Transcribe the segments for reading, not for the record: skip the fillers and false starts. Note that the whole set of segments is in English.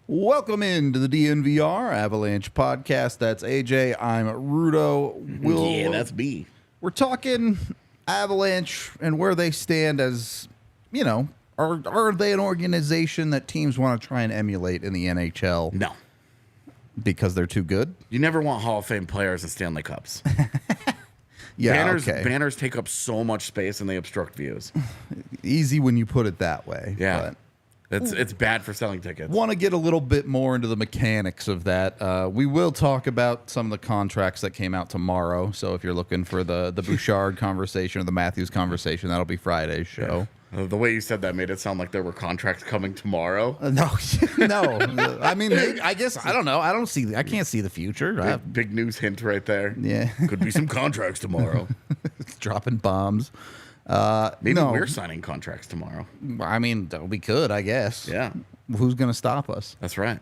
Welcome into the DNVR Avalanche Podcast. That's AJ. I'm Rudo. Yeah, that's B. We're talking Avalanche and where they stand as, you know, are they an organization that teams want to try and emulate in the NHL? No. Because they're too good? You never want Hall of Fame players and Stanley Cups. Yeah, Banners take up so much space and they obstruct views. Easy when you put it that way. Yeah. It's bad for selling tickets. Want to get a little bit more into the mechanics of that. We will talk about some of the contracts that came out tomorrow. So if you're looking for the Bouchard conversation or the Matthews conversation, that'll be Friday's show. Yeah. The way you said that made it sound like there were contracts coming tomorrow. No. I mean, I guess, I don't know. I can't see the future. Big news hint right there. Yeah. Could be some contracts tomorrow. Dropping bombs. Maybe we're signing contracts tomorrow. I mean, we could, I guess. Yeah. Who's going to stop us? That's right.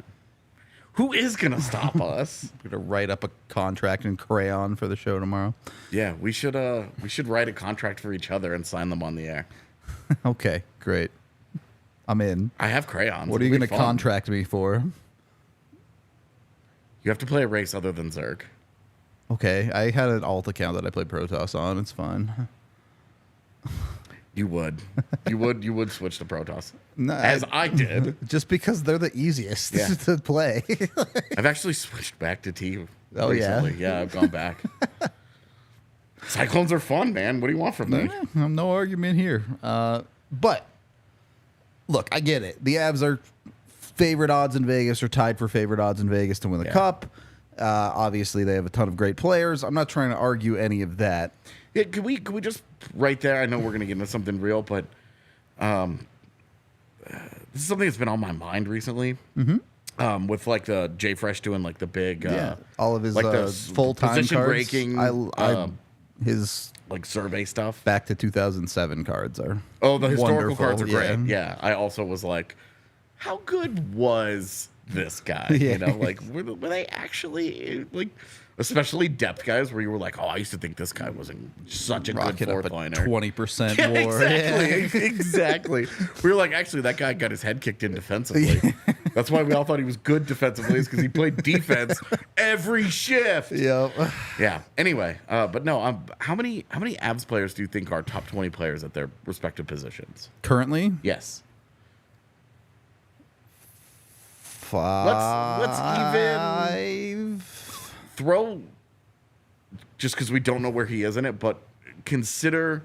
Who is going to stop us? We're going to write up a contract in crayon for the show tomorrow. Yeah, we should write a contract for each other and sign them on the air. Okay, great. I'm in. I have crayons. What are you going to contract me for? You have to play a race other than Zerg. Okay, I had an alt account that I played Protoss on. It's fine. You would switch to Protoss. No, as I did. Just because they're the easiest Yeah. to play. I've actually switched back to T Oh, recently. yeah? Yeah, I've gone back. Cyclones are fun, man. What do you want from them? Yeah, no argument here. But, look, I get it. The Avs are favorite odds in Vegas or tied for favorite odds in Vegas to win the Cup. Obviously, they have a ton of great players. I'm not trying to argue any of that. Yeah, could we just right there? I know we're going to get into something real, but this is something that's been on my mind recently. Mm-hmm. With like the J Fresh doing like the big, all of his like full-time position cards. breaking, His like survey stuff. back to 2007 cards are The historical wonderful. cards are great. Yeah. Yeah, I also was like, how good was this guy? Yeah. You know, like were they actually like, especially depth guys where you were like, oh, I used to think this guy was such a rocking good fourth up a liner. 20% Yeah, more. exactly, exactly. We were like, actually, that guy got his head kicked in defensively. That's why we all thought he was good defensively, is because he played defense every shift. Yep. Yeah. Anyway, but no, how many Avs players do you think are top 20 players at their respective positions? Currently, Yes. five. Let's even throw, just because we don't know where he is in it, but consider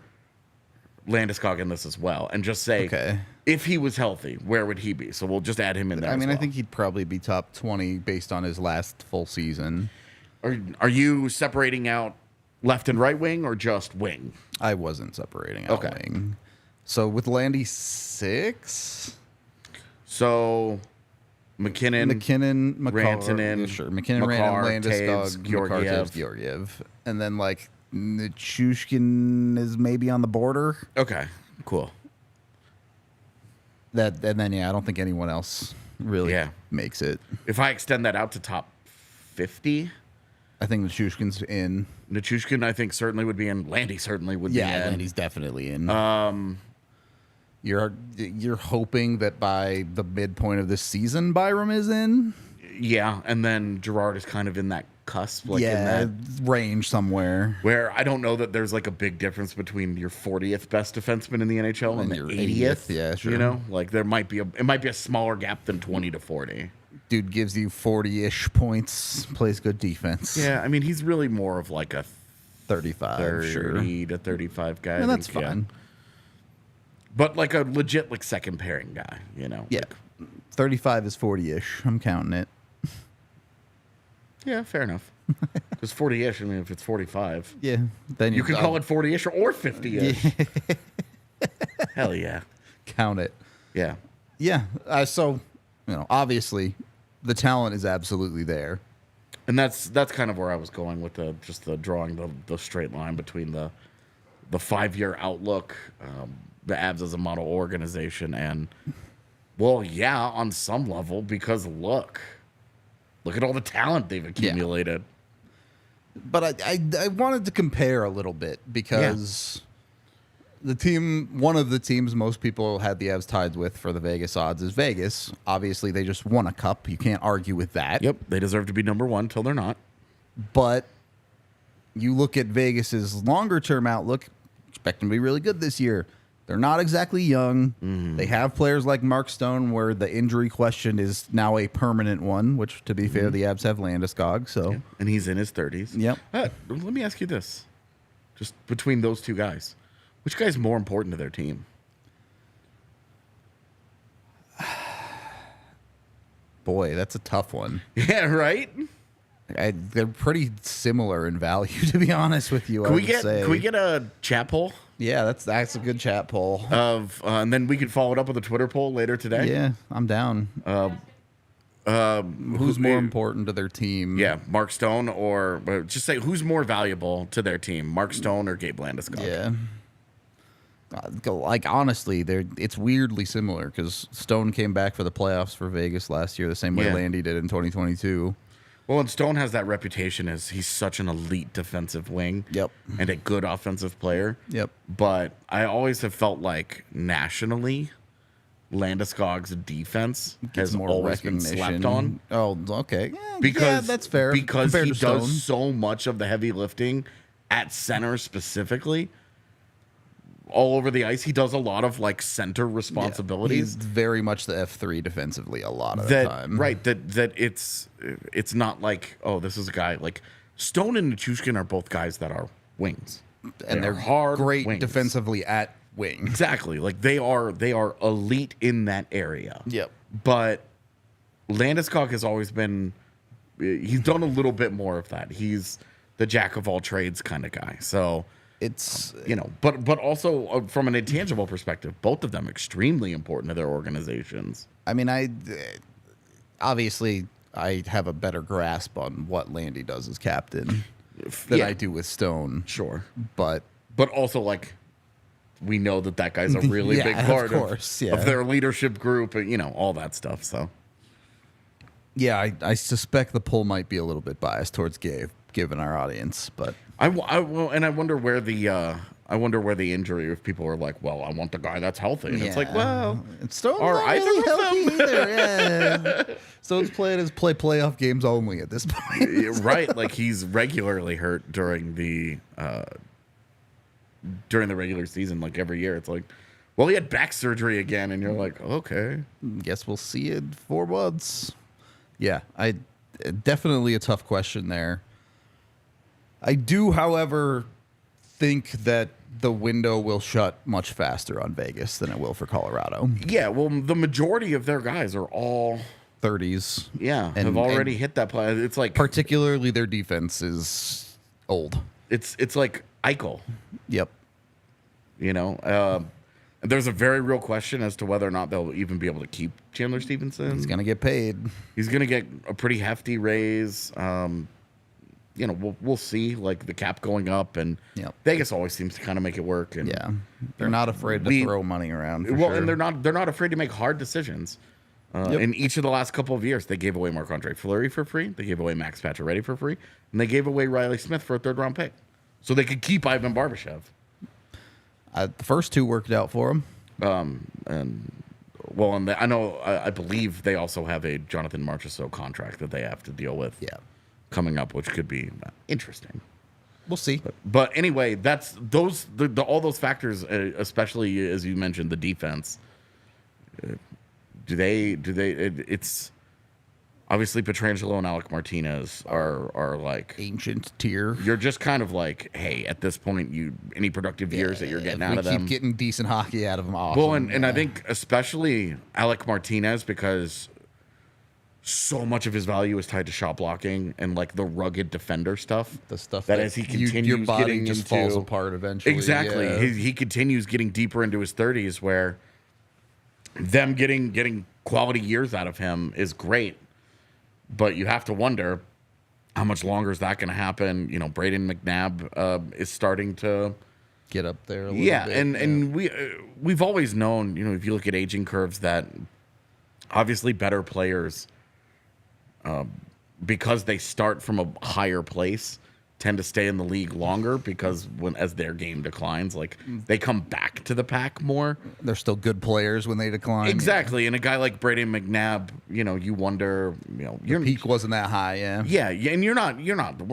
Landeskog in this as well, and just say, Okay. if he was healthy, where would he be? So we'll just add him in there. I mean, as well. I think he'd probably be top 20 based on his last full season. Are you separating out left and right wing or just wing? I wasn't separating out Okay. wing. So with Landy 6, So McKinnon, Rantanen, sure, McKinnon, Makar, Rantanen, Taves, Landeskog, Makar, Georgiev. Taves, Georgiev, and then like Nichushkin is maybe on the border. Okay, cool. And then I don't think anyone else really makes it. If I extend that out to top 50, I think Nichushkin's in. Nichushkin, I think, certainly would be in. Landy certainly would be in. Yeah, Landy's definitely in. You're hoping that by the midpoint of this season, Byram is in? Yeah, and then Gerard is kind of in that cusp, like in that range somewhere. where I don't know that there's like a big difference between your 40th best defenseman in the NHL and your the 80th. Yeah, sure. You know, like it might be a smaller gap than 20 to 40. Dude gives you 40-ish points, plays good defense. Yeah, I mean, he's really more of like a 35, 30 sure. to 35 guy. And I that's think, yeah. fine. But like a legit like second pairing guy, you know? Yeah. 35 is 40-ish. I'm counting it. Yeah, fair enough. It's 40-ish. I mean, if it's 45. Yeah. Then You can call it 40-ish or 50-ish. Hell yeah. Count it. Yeah. Yeah. So, obviously, the talent is absolutely there. And that's kind of where I was going with the drawing the straight line between the 5-year outlook, the Avs as a model organization, and well, yeah, on some level, because look at all the talent they've accumulated. Yeah. But I wanted to compare a little bit because one of the teams most people had the Avs tied with for the Vegas odds is Vegas. Obviously, they just won a cup. You can't argue with that. Yep, they deserve to be number one till they're not. But you look at Vegas's longer-term outlook, expect them to be really good this year. They're not exactly young. Mm-hmm. They have players like Mark Stone, where the injury question is now a permanent one, which, to be fair, the Avs have Landeskog. So, yeah. And he's in his 30s. Yep. Let me ask you this. Just between those two guys, which guy's more important to their team? Boy, that's a tough one. Yeah, right? They're pretty similar in value, to be honest with you. Can we get a chat poll? Yeah, that's a good chat poll. And then we could follow it up with a Twitter poll later today. Yeah, I'm down. Who's more important to their team? Yeah, Mark Stone, or just say who's more valuable to their team, Mark Stone or Gabe Landeskog? Yeah. Like, honestly, it's weirdly similar because Stone came back for the playoffs for Vegas last year the same way Landy did in 2022. Well, and Stone has that reputation as he's such an elite defensive wing. Yep. And a good offensive player. Yep. But I always have felt like nationally, Landeskog's defense has always been slept on. Oh, okay. Yeah, that's fair. Because he does so much of the heavy lifting at center specifically. All over the ice, he does a lot of like center responsibilities. He's very much the F3 defensively a lot of the time. Right. That it's not like, oh, this is a guy like Stone and Nichushkin are both guys that are wings. And they're hard great wings. Defensively at wing. Exactly. Like they are elite in that area. Yep. But Landeskog has always been he's done a little bit more of that. He's the jack of all trades kind of guy. So it's but also from an intangible perspective, both of them extremely important to their organizations. I mean, obviously I have a better grasp on what Landy does as captain than I do with Stone. Sure, but also like we know that guy's a really big part of their leadership group, and all that stuff. So yeah, I suspect the poll might be a little bit biased towards Gabe, given our audience, but I wonder where the injury, if people are like, well, I want the guy that's healthy, and it's like, well, Stone's not really healthy either. Yeah. Stone's play playoff games only at this point. Right, like he's regularly hurt during the regular season, like every year. It's like, well, he had back surgery again, and you're like, okay, guess we'll see it in 4 months. Yeah, definitely a tough question there. I do, however, think that the window will shut much faster on Vegas than it will for Colorado. Yeah, well, the majority of their guys are all 30s. Yeah, have already hit that play. It's like particularly their defense is old. It's like Eichel. Yep. There's a very real question as to whether or not they'll even be able to keep Chandler Stevenson. He's going to get paid. He's going to get a pretty hefty raise. We'll see, like the cap going up, and Vegas always seems to kind of make it work. And they're not afraid to throw money around. Sure. And they're not afraid to make hard decisions. In each of the last couple of years, they gave away Marc-Andre Fleury for free. They gave away Max Pacioretty for free, and they gave away Riley Smith for a 3rd-round pick, so they could keep Ivan Barbashev. The first 2 worked out for him. I believe they also have a Jonathan Marchessault contract that they have to deal with. Yeah. Coming up, which could be interesting. We'll see. But anyway, that's all those factors, especially as you mentioned, the defense. It's obviously Pietrangelo and Alec Martinez are like ancient tier. You're just kind of like, hey, at this point, any productive years that you're getting out of them, keep getting decent hockey out of them. Awesome. Well, and I think especially Alec Martinez, because so much of his value is tied to shot blocking and like the rugged defender stuff. The stuff that as he continues your body getting just falls apart eventually. Exactly. Yeah. He continues getting deeper into his 30s, where them getting quality years out of him is great. But you have to wonder, How much longer is that going to happen? You know, Braden McNabb is starting to get up there a little bit. And we've always known, you know, if you look at aging curves, that obviously better players, because they start from a higher place, tend to stay in the league longer, because as their game declines, like they come back to the pack more. They're still good players when they decline. Exactly. Yeah. And a guy like Braden McNabb, you know, you wonder, you know, your peak wasn't that high. Yeah. And we're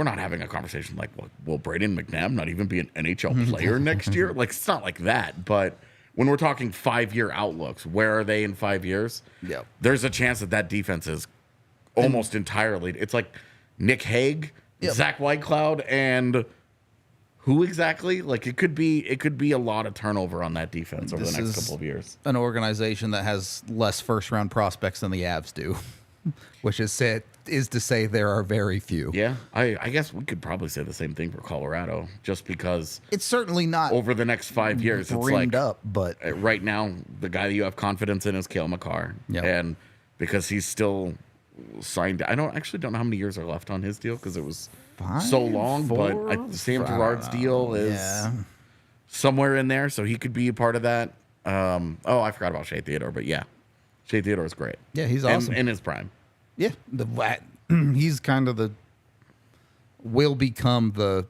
not having a conversation like, well, will Braden McNabb not even be an NHL player next year? Like, it's not like that. But when we're talking 5-year outlooks, where are they in 5 years? Yeah. There's a chance that defense is almost entirely, it's like Nick Hague, Zach Whitecloud, and who exactly? Like, it could be a lot of turnover on that defense over the next couple of years. An organization that has less first-round prospects than the Avs do, which is to say there are very few. Yeah, I guess we could probably say the same thing for Colorado, just because it's certainly not over the next 5 years. It's like up, but right now the guy that you have confidence in is Cale Makar, and because he's still signed. I don't know how many years are left on his deal, because it was so long. But Sam Girard's deal is somewhere in there, so he could be a part of that. I forgot about Shea Theodore, but yeah, Shea Theodore is great. Yeah, he's awesome in his prime. Yeah, he's kind of will become the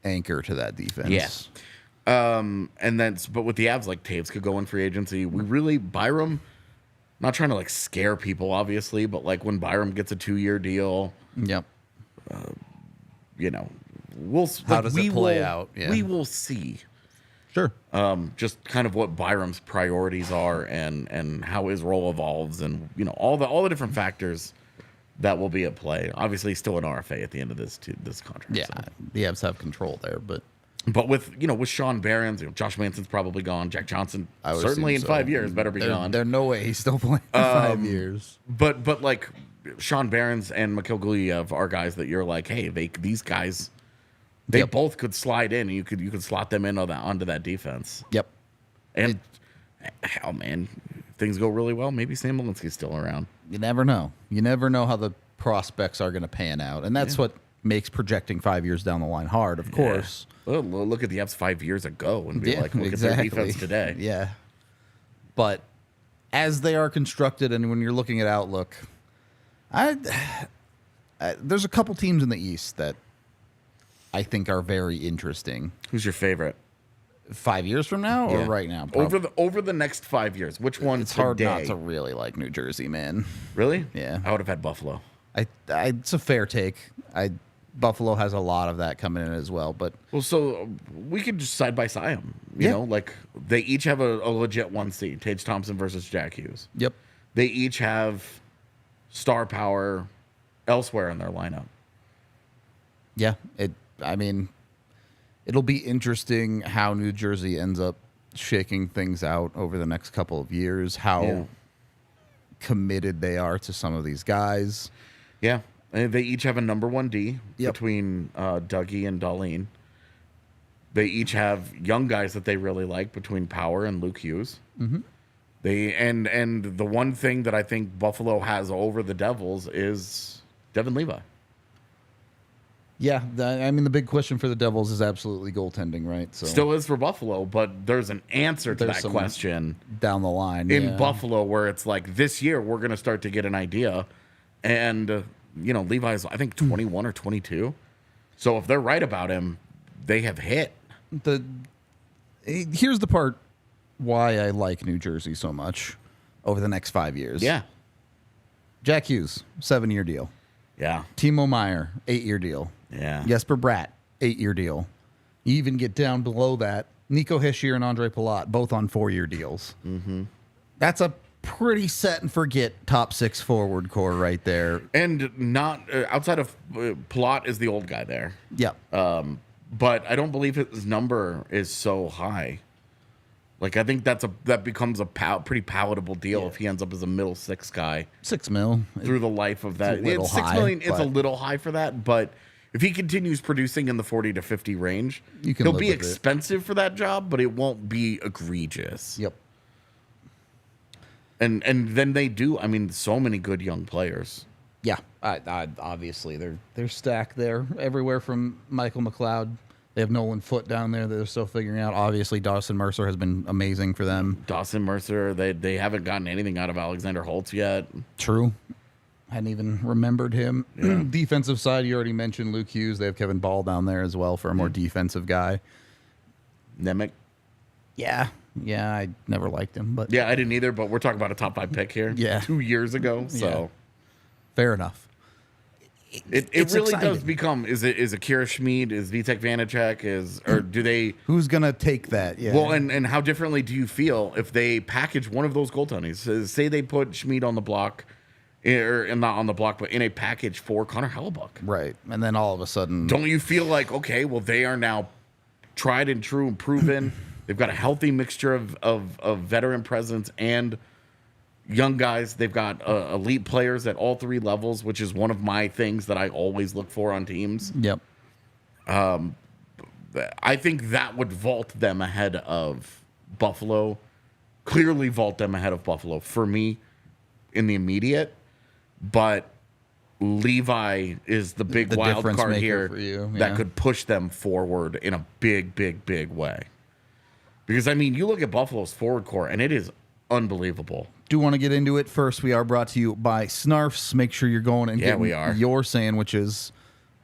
anchor to that defense. Yes. But with the Avs, like, Taves could go in free agency. Byram. Not trying to like scare people, obviously, but like when Byram gets a 2-year deal, you know, how does it play out? Yeah. We will see. Sure. Just kind of what Byram's priorities are, and how his role evolves, and you know all the different factors that will be at play. Obviously, he's still an RFA at the end of this contract. Yeah, so. The Avs have control there, but with Sean Barron's, Josh Manson's probably gone. Jack Johnson certainly in 5 years better be gone. There's no way he's still playing for 5 years. But like Sean Barron's and Mikhail Gulyayev are guys that you're like, hey, these guys, they both could slide in, and you could slot them in onto that defense. Yep. And hell, man, if things go really well, maybe Sam Malinsky's still around. You never know. You never know how the prospects are going to pan out, and that's what makes projecting 5 years down the line hard. Of course. Well, look at the Avs 5 years ago and be like, look at their defense today. Yeah. But as they are constructed, and when you're looking at outlook, there's a couple teams in the East that I think are very interesting. Who's your favorite? 5 years from now or right now? Over the next 5 years, which one? It's hard not to really like New Jersey, man. Really? Yeah. I would have had Buffalo. It's a fair take. Buffalo has a lot of that coming in as well, but so we could just side by side them. You know, like they each have a legit 1 seed. Tage Thompson versus Jack Hughes. Yep. They each have star power elsewhere in their lineup. Yeah. It'll be interesting how New Jersey ends up shaking things out over the next couple of years. How committed they are to some of these guys. Yeah. They each have a number 1 D between Dougie and Darlene. They each have young guys that they really like between Power and Luke Hughes. Mm-hmm. And the one thing that I think Buffalo has over the Devils is Devin Levi. Yeah, the big question for the Devils is absolutely goaltending, right? So still is for Buffalo, but there's an answer to that question down the line in Buffalo, where it's like this year we're going to start to get an idea, and Levi's I think 21 or 22, so if they're right about him, they have hit. Here's the part why I like New Jersey so much over the next 5 years. Yeah, Jack Hughes, 7-year deal. Yeah, Timo Meier, 8-year deal. Yeah. Jesper Bratt, 8-year deal. You even get down below that, Nico Hischier and Andre Palat, both on 4-year deals. Mm-hmm. That's a pretty set and forget top 6 forward core right there. And not outside of Palat is the old guy there. Yeah. But I don't believe his number is so high. Like, I think that becomes a pretty palatable deal if he ends up as a middle 6 guy. $6 million through the life of that. It's $6 million. It's a little high for that, but if he continues producing in the 40 to 50 range, he'll be expensive for that job, but it won't be egregious. Yep. And then they do. I mean, so many good young players. Yeah, I obviously they're stacked there everywhere from Michael McLeod. They have Nolan Foote down there that they're still figuring out. Obviously, Dawson Mercer has been amazing for them. Dawson Mercer, they haven't gotten anything out of Alexander Holtz yet. True. Hadn't even remembered him. Yeah. Defensive side, you already mentioned Luke Hughes. They have Kevin Ball down there as well for a more defensive guy. Nemec. Yeah, I never liked him, but yeah, I didn't either. But we're talking about a top 5 pick here. Yeah, 2 years ago. So fair enough. It really exciting. Does become is it Kira Schmid, is Vitek Vanacek, or do they who's gonna take that? Yeah. Well, and how differently do you feel if they package one of those goaltenders? Say they put Schmid on the block, or not on the block, but in a package for Connor Hellebuck. Right. And then all of a sudden, don't you feel like, okay, well, they are now tried and true and proven. They've got a healthy mixture of veteran presence and young guys. They've got elite players at all 3 levels, which is one of my things that I always look for on teams. Yep. I think that would vault them ahead of Buffalo. Clearly vault them ahead of Buffalo for me in the immediate. But Levi is the big wild card here that could push them forward in a big, big, big way. Because, I mean, you look at Buffalo's forward core, and it is unbelievable. Do want to get into it first. We are brought to you by Snarfs. Make sure you're going and getting your sandwiches.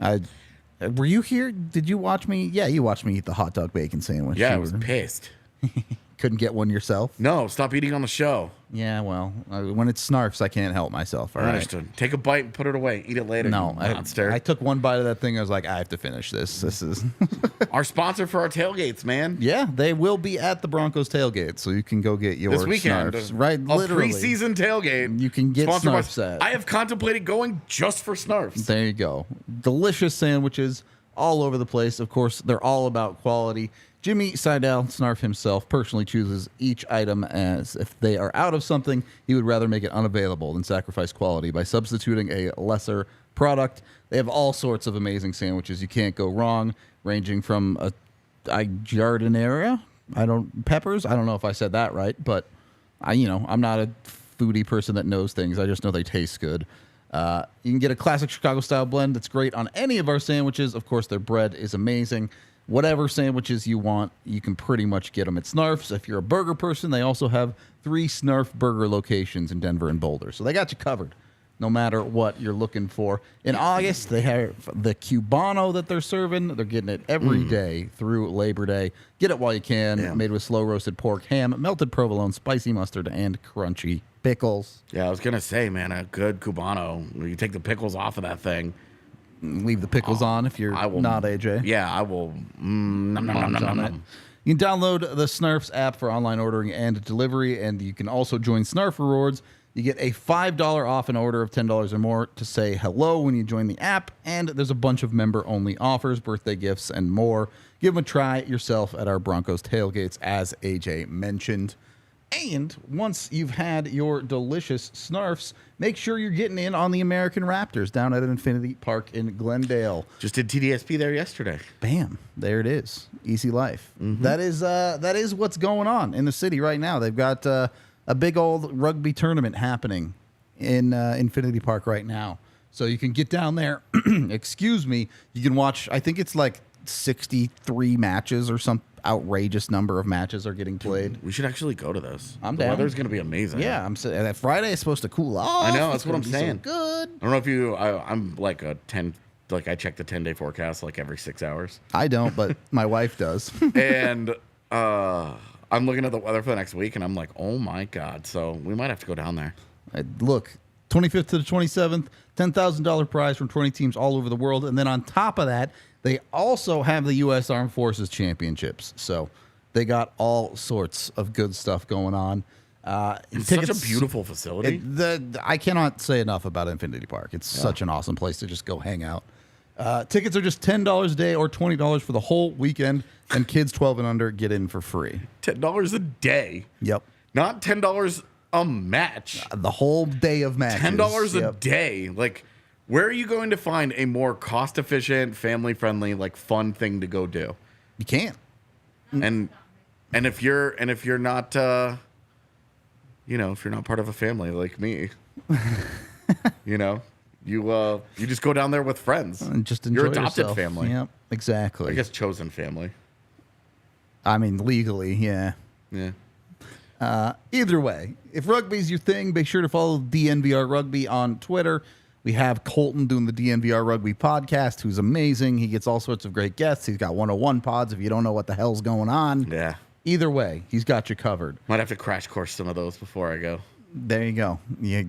Were you here? Did you watch me? Yeah, you watched me eat the hot dog bacon sandwich. Yeah, I was pissed. Couldn't get one yourself? No, stop eating on the show. Yeah, well, when it's Snarfs, I can't help myself. All right? Understood. Take a bite and put it away. Eat it later. No, monster. I took one bite of that thing. I was like, I have to finish this. This is our sponsor for our tailgates, man. Yeah, they will be at the Broncos tailgate, so you can go get your this weekend, Snarfs. Right, literally. A preseason tailgate. You can get Snarfs at. I have contemplated going just for Snarfs. There you go. Delicious sandwiches all over the place. Of course, they're all about quality. Jimmy Seidel, Snarf himself, personally chooses each item as if they are out of something, he would rather make it unavailable than sacrifice quality by substituting a lesser product. They have all sorts of amazing sandwiches. You can't go wrong, ranging from a giardiniera, peppers. I don't know if I said that right, but I'm not a foodie person that knows things. I just know they taste good. You can get a classic Chicago-style blend that's great on any of our sandwiches. Of course, their bread is amazing. Whatever sandwiches you want, you can pretty much get them at Snarf's. If you're a burger person, they also have 3 Snarf burger locations in Denver and Boulder. So they got you covered no matter what you're looking for. In August, they have the Cubano that they're serving. They're getting it every day through Labor Day. Get it while you can. Yeah. Made with slow-roasted pork, ham, melted provolone, spicy mustard, and crunchy pickles. Yeah, I was going to say, man, a good Cubano. You take the pickles off of that thing. Leave the pickles on if you're not AJ. Yeah, I will. You can download the Snarfs app for online ordering and delivery, and you can also join Snarf Rewards. You get a $5 off an order of $10 or more to say hello when you join the app, and there's a bunch of member-only offers, birthday gifts, and more. Give them a try yourself at our Broncos tailgates, as AJ mentioned. And once you've had your delicious Snarfs, make sure you're getting in on the American Raptors down at Infinity Park in Glendale. Just did TDSP there yesterday. Bam. There it is. Easy life. Mm-hmm. That is what's going on in the city right now. They've got a big old rugby tournament happening in Infinity Park right now. So you can get down there. Excuse me. You can watch, I think it's like 63 matches or some outrageous number of matches are getting played. We should actually go to this. I'm down. The weather's going to be amazing. Yeah, that Friday is supposed to cool off. I know, that's what I'm saying. So good. I don't know if I'm like a 10, like I check the 10-day forecast like every 6 hours. I don't, but my wife does. And I'm looking at the weather for the next week, and I'm like, oh my God. So we might have to go down there. Look, 25th to the 27th, $10,000 prize from 20 teams all over the world. And then on top of that, they also have the U.S. Armed Forces Championships. So they got all sorts of good stuff going on. It's such a beautiful facility. I cannot say enough about Infinity Park. It's such an awesome place to just go hang out. Tickets are just $10 a day or $20 for the whole weekend. And kids 12 and under get in for free. $10 a day? Yep. Not $10 a match. The whole day of matches. $10 a day. Like, where are you going to find a more cost-efficient, family-friendly, like fun thing to go do? You can't. And if you're not, if you're not part of a family like me, you You just go down there with friends. And just enjoy your adopted yourself. family. Yep, exactly. I guess chosen family. I mean, legally, yeah. Yeah. Either way, if rugby's your thing, make sure to follow DNVR Rugby on Twitter. We have Colton doing the DNVR Rugby podcast, who's amazing. He gets all sorts of great guests. He's got 101 pods if you don't know what the hell's going on. Yeah. Either way, he's got you covered. Might have to crash course some of those before I go. There you go. Yeah,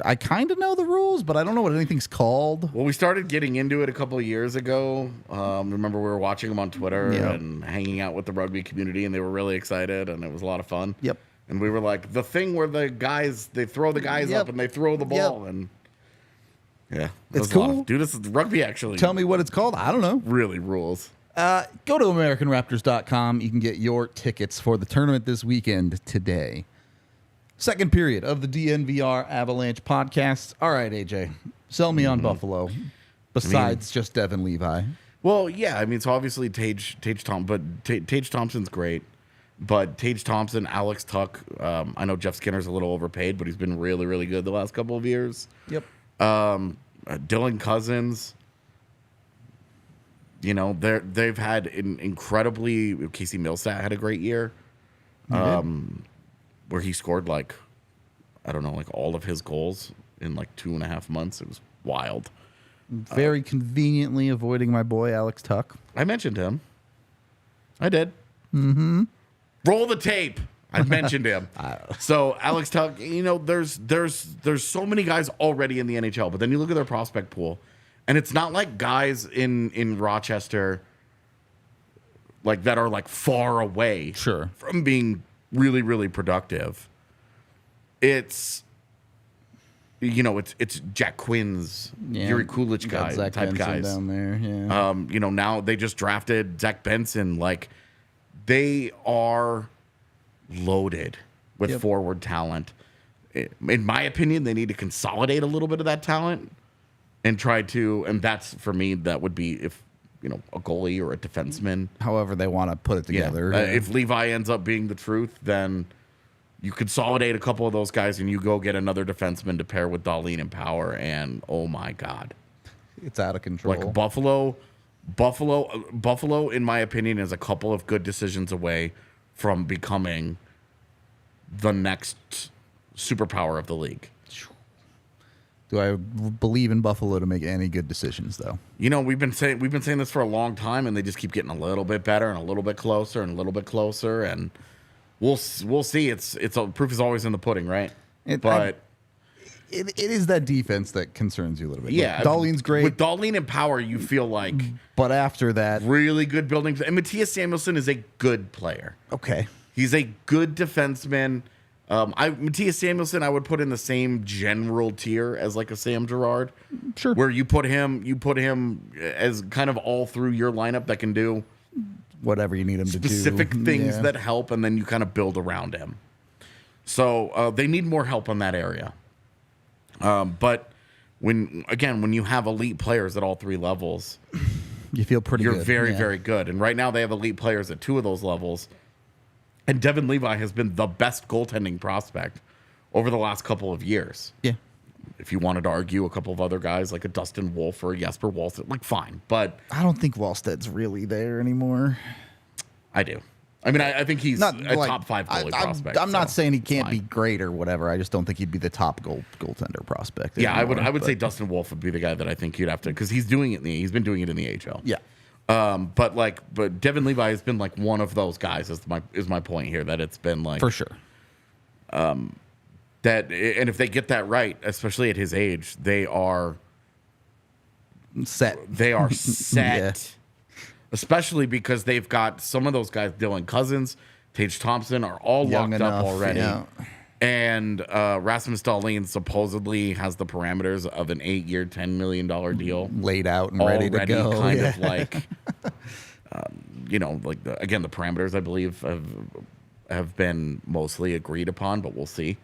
I kind of know the rules, but I don't know what anything's called. Well, we started getting into it a couple of years ago. Remember, we were watching them on Twitter and hanging out with the rugby community, and they were really excited, and it was a lot of fun. Yep. And we were like, the thing where they throw the guys up and they throw the ball. And yeah, it's cool. Dude, this is rugby, actually. Tell me what it's called. I don't know. Really rules. Go to AmericanRaptors.com. You can get your tickets for the tournament this weekend today. Second period of the DNVR Avalanche podcast. All right, AJ, sell me on Buffalo. Besides just Devin Levi. Well, yeah, I mean, so obviously Tage Thompson's great, but Tage Thompson, Alex Tuck. I know Jeff Skinner's a little overpaid, but he's been really, really good the last couple of years. Yep. Dylan Cousins. You know, they've had incredibly. Casey Millsat had a great year. Where he scored like all of his goals in like 2.5 months. It was wild. Very conveniently avoiding my boy Alex Tuck. I mentioned him. I did. Mm-hmm. Roll the tape. I mentioned him. So Alex Tuck, you know, there's so many guys already in the NHL, but then you look at their prospect pool, and it's not like guys in Rochester like that are like far away from being really, really productive. It's, you know, it's Jack Quinn's, Yuri Kulich type guys down there. Yeah. You know, now they just drafted Zach Benson. Like, they are loaded with forward talent. In my opinion, they need to consolidate a little bit of that talent and try to, and that's for me, that would be if, you know, a goalie or a defenseman. However they want to put it together. If Levi ends up being the truth, then you consolidate a couple of those guys and you go get another defenseman to pair with Darlene and Power, and oh my God. It's out of control. Like Buffalo, in my opinion, is a couple of good decisions away from becoming the next superpower of the league. Do I believe in Buffalo to make any good decisions, though? You know, we've been saying this for a long time, and they just keep getting a little bit better and a little bit closer and a little bit closer, and we'll see. It's proof is always in the pudding, right? It is that defense that concerns you a little bit. Yeah, like, Darlene's great. With Darlene and Power, you feel like, but after that, really good building. And Matthias Samuelsson is a good player. Okay, he's a good defenseman. Matthias Samuelsson, I would put in the same general tier as like a Sam Girard. Sure. Where you put him as kind of all through your lineup that can do whatever you need him to do. Specific things that help, and then you kind of build around him. So they need more help on that area. But when you have elite players at all three levels, you feel pretty good. You're very, very good. And right now they have elite players at two of those levels. And Devin Levi has been the best goaltending prospect over the last couple of years. Yeah. If you wanted to argue a couple of other guys like a Dustin Wolf or a Jesper Wallstedt, like fine. But I don't think Wallsted's really there anymore. I do. I mean, I think he's a top 5 goalie prospect. I'm not saying he can't be great or whatever. I just don't think he'd be the top goaltender prospect. Yeah, anymore, I would say Dustin Wolf would be the guy that I think you'd have to, because he's doing it. He's been doing it in the AHL. Yeah. But Devin Levi has been like one of those guys. Is my point here, that it's been like, for sure. That, and if they get that right, especially at his age, they are set. They are set. Yeah. Especially because they've got some of those guys, Dylan Cousins, Tage Thompson, are all young locked enough, up already. Yeah. And Rasmus Dahlin supposedly has the parameters of an 8-year, $10 million deal laid out and ready to go. Kind of like, you know, like the parameters, I believe, have been mostly agreed upon, but we'll see.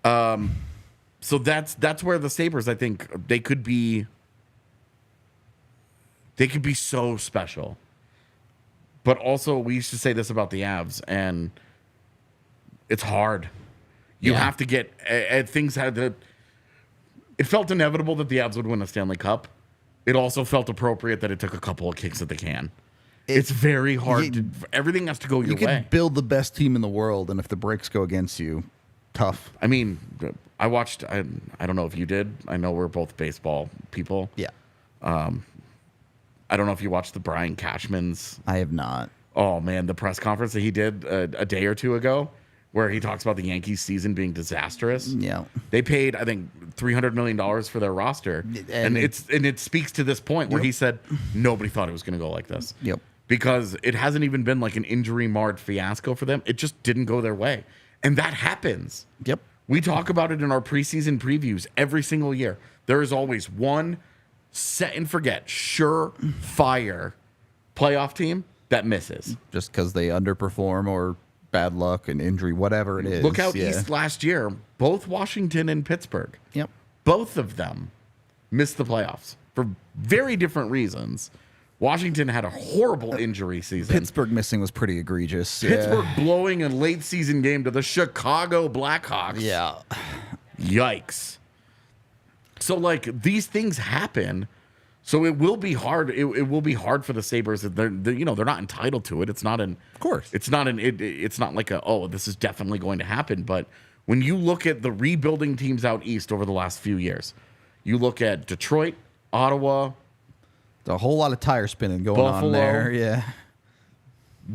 So that's where the Sabres, I think, they could be so special. But also, we used to say this about the Avs, and it's hard. You have to get things had to. it felt inevitable that the Avs would win a Stanley Cup. It also felt appropriate that it took a couple of kicks at the can. It's very hard. Everything has to go your way. You can build the best team in the world, and if the breaks go against you, tough. I mean, I watched. I don't know if you did. I know we're both baseball people. Yeah. I don't know if you watched the Brian Cashman's. I have not. Oh man, the press conference that he did a day or two ago, where he talks about the Yankees season being disastrous. Yeah. They paid, I think, $300 million for their roster, and it speaks to this point where he said nobody thought it was going to go like this. Yep. Because it hasn't even been like an injury-marred fiasco for them. It just didn't go their way. And that happens. Yep. We talk about it in our preseason previews every single year. There is always one set and forget, surefire playoff team that misses. Just because they underperform or bad luck and injury, whatever it is. Look out East last year. Both Washington and Pittsburgh. Yep. Both of them missed the playoffs for very different reasons. Washington had a horrible injury season. Pittsburgh missing was pretty egregious. Pittsburgh blowing a late season game to the Chicago Blackhawks. Yeah. Yikes. So, like, these things happen. So it will be hard. It will be hard for the Sabres. They're not entitled to it. It's not an. Of course. It's not like this is definitely going to happen. But when you look at the rebuilding teams out east over the last few years, you look at Detroit, Ottawa. A whole lot of tire spinning going Buffalo. on there. Yeah.